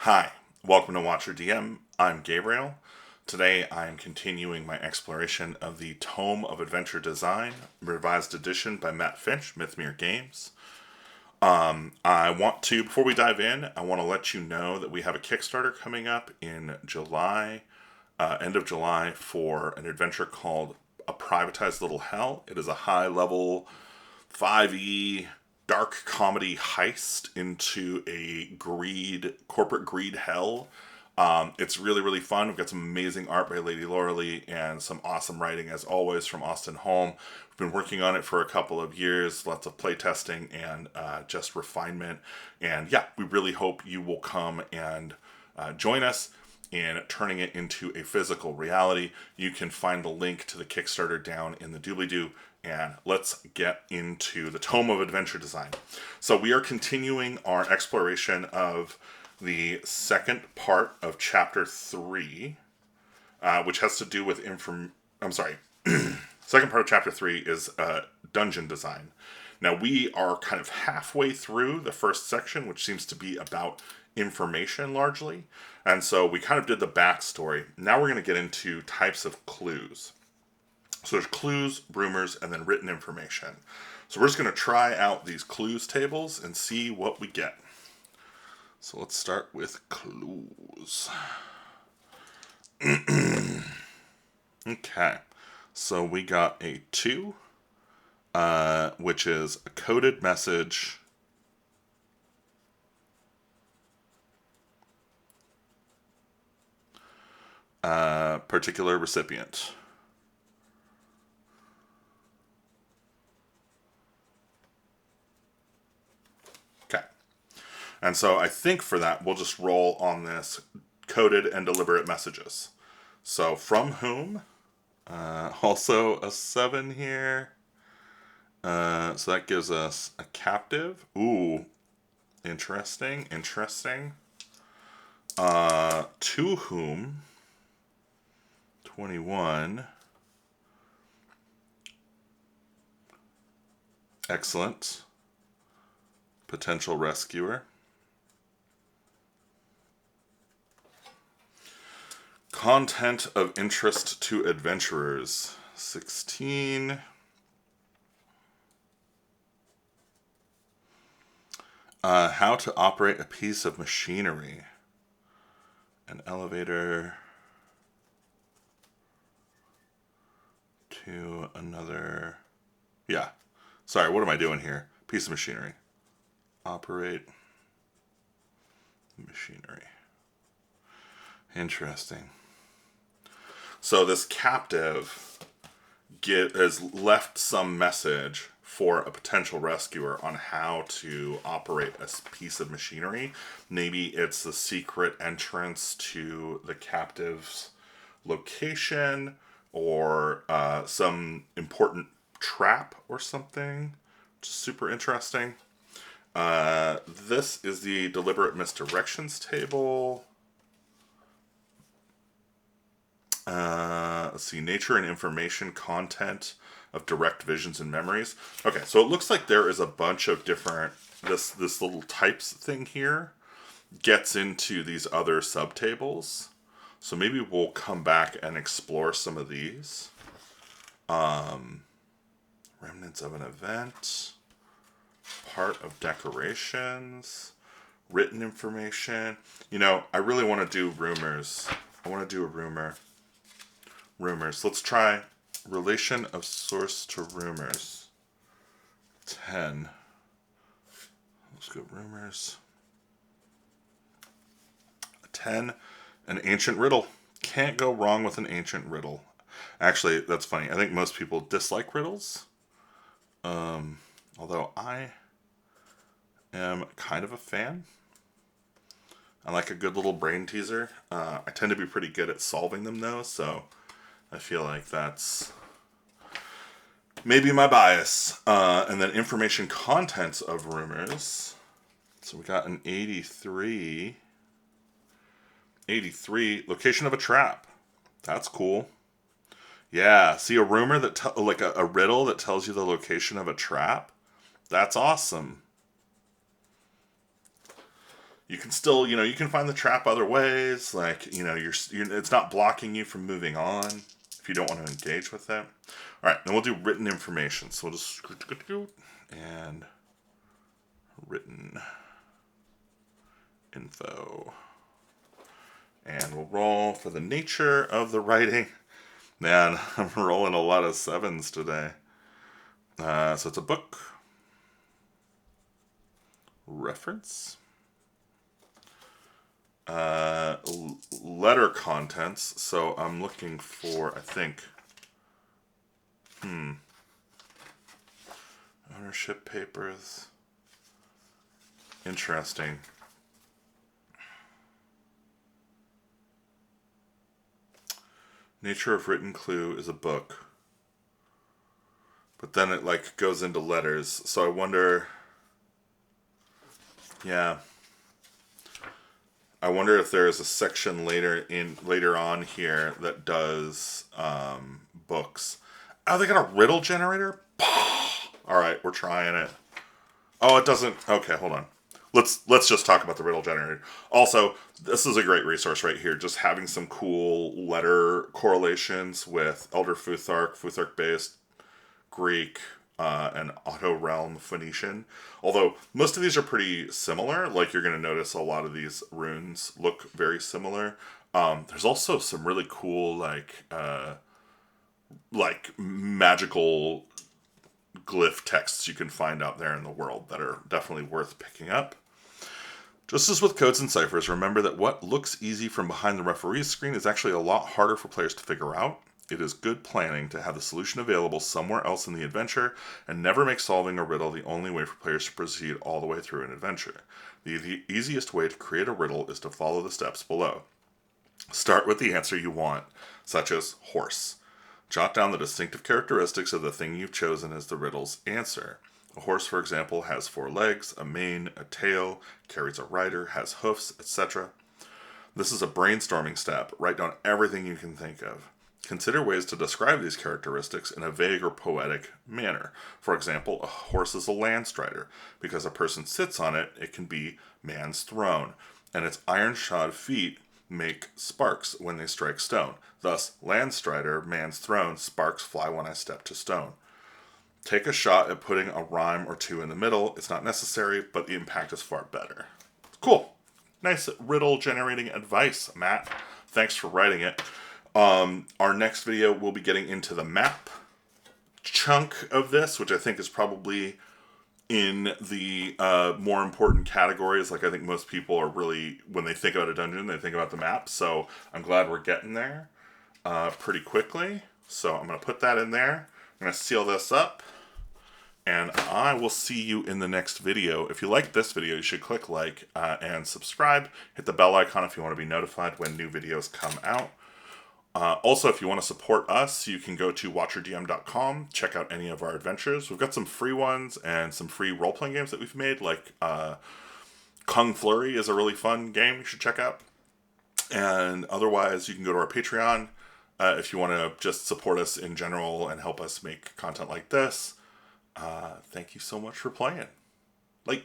Hi, welcome to Watcher DM. I'm Gabriel. Today I am continuing my exploration of the Tome of Adventure Design, revised edition by Matt Finch, Mythmere Games. Before we dive in, I want to let you know that we have a Kickstarter coming up in July, end of July, for an adventure called A Privatized Little Hell. It is a high-level 5e dark comedy heist into a corporate greed hell. It's really, really fun. We've got some amazing art by Lady Laurelie and some awesome writing, as always, from Austin Holm. We've been working on it for a couple of years, lots of playtesting and just refinement. And yeah, we really hope you will come and join us in turning it into a physical reality. You can find the link to the Kickstarter down in the doobly-doo. And let's get into the Tome of Adventure Design. So we are continuing our exploration of the second part of Chapter 3, which has to do with second part of Chapter 3 is dungeon design. Now we are kind of halfway through the first section, which seems to be about information largely. And so we kind of did the backstory. Now we're going to get into types of clues. So there's clues, rumors, and then written information. So we're just going to try out these clues tables and see what we get. So let's start with clues. Okay. So we got a 2, which is a coded message. Particular recipient. And so I think for that, we'll just roll on this coded and deliberate messages. So from whom? Also a 7 here. So that gives us a captive. Ooh, interesting. To whom? 21. Excellent. Potential rescuer. Content of interest to adventurers, 16. How to operate a piece of machinery. An elevator to another. Yeah. Sorry, what am I doing here? Piece of machinery. Operate machinery. Interesting. So this captive has left some message for a potential rescuer on how to operate a piece of machinery. Maybe it's the secret entrance to the captive's location, or some important trap or something. Which is super interesting. This is the deliberate misdirections table. Let's see, nature and information content of direct visions and memories. Okay, so it looks like there is a bunch of different, this little types thing here gets into these other subtables. So maybe we'll come back and explore some of these. Remnants of an event, part of decorations, written information. You know, I really want to do rumors. I want to do a rumor. Rumors. Let's try relation of source to rumors. 10. Let's go rumors. 10. An ancient riddle. Can't go wrong with an ancient riddle. Actually, that's funny. I think most people dislike riddles. Although I am kind of a fan. I like a good little brain teaser. I tend to be pretty good at solving them though, so I feel like that's maybe my bias. And then information contents of rumors. So we got an 83. 83. Location of a trap. That's cool. Yeah. See, a rumor that like a riddle that tells you the location of a trap. That's awesome. You can still, you can find the trap other ways. Like, it's not blocking you from moving on if you don't want to engage with it. All right, then we'll do written information. So we'll just and written info. And we'll roll for the nature of the writing. Man, I'm rolling a lot of 7s today. So it's a book. Reference. Letter contents. So I'm looking for, I think, ownership papers. Interesting. Nature of Written Clue is a book. But then it goes into letters. So I wonder, yeah. I wonder if there is a section later on here that does books. Oh, they got a riddle generator? All right, we're trying it. Oh, it doesn't. Okay, hold on. Let's just talk about the riddle generator. Also, this is a great resource right here. Just having some cool letter correlations with Elder Futhark-based Greek, and Otto Realm Phoenician. Although most of these are pretty similar. Like, you're going to notice a lot of these runes look very similar. There's also some really cool like magical glyph texts you can find out there in the world that are definitely worth picking up. Just as with codes and ciphers, remember that what looks easy from behind the referee's screen is actually a lot harder for players to figure out. It is good planning to have the solution available somewhere else in the adventure, and never make solving a riddle the only way for players to proceed all the way through an adventure. The easiest way to create a riddle is to follow the steps below. Start with the answer you want, such as horse. Jot down the distinctive characteristics of the thing you've chosen as the riddle's answer. A horse, for example, has 4 legs, a mane, a tail, carries a rider, has hoofs, etc. This is a brainstorming step. Write down everything you can think of. Consider ways to describe these characteristics in a vague or poetic manner. For example, a horse is a landstrider. Because a person sits on it, it can be man's throne, and its iron-shod feet make sparks when they strike stone. Thus, landstrider, man's throne, sparks fly when I step to stone. Take a shot at putting a rhyme or two in the middle. It's not necessary, but the impact is far better. Cool. Nice riddle generating advice, Matt. Thanks for writing it. Our next video, we'll be getting into the map chunk of this, which I think is probably in the more important categories. Like, I think most people are really, when they think about a dungeon, they think about the map. So I'm glad we're getting there pretty quickly. So I'm going to put that in there. I'm going to seal this up. And I will see you in the next video. If you like this video, you should click like and subscribe. Hit the bell icon if you want to be notified when new videos come out. Also, if you want to support us, you can go to watcherdm.com, check out any of our adventures. We've got some free ones and some free role-playing games that we've made, like Kung Flurry is a really fun game you should check out. And otherwise, you can go to our Patreon if you want to just support us in general and help us make content like this. Thank you so much for playing. Like...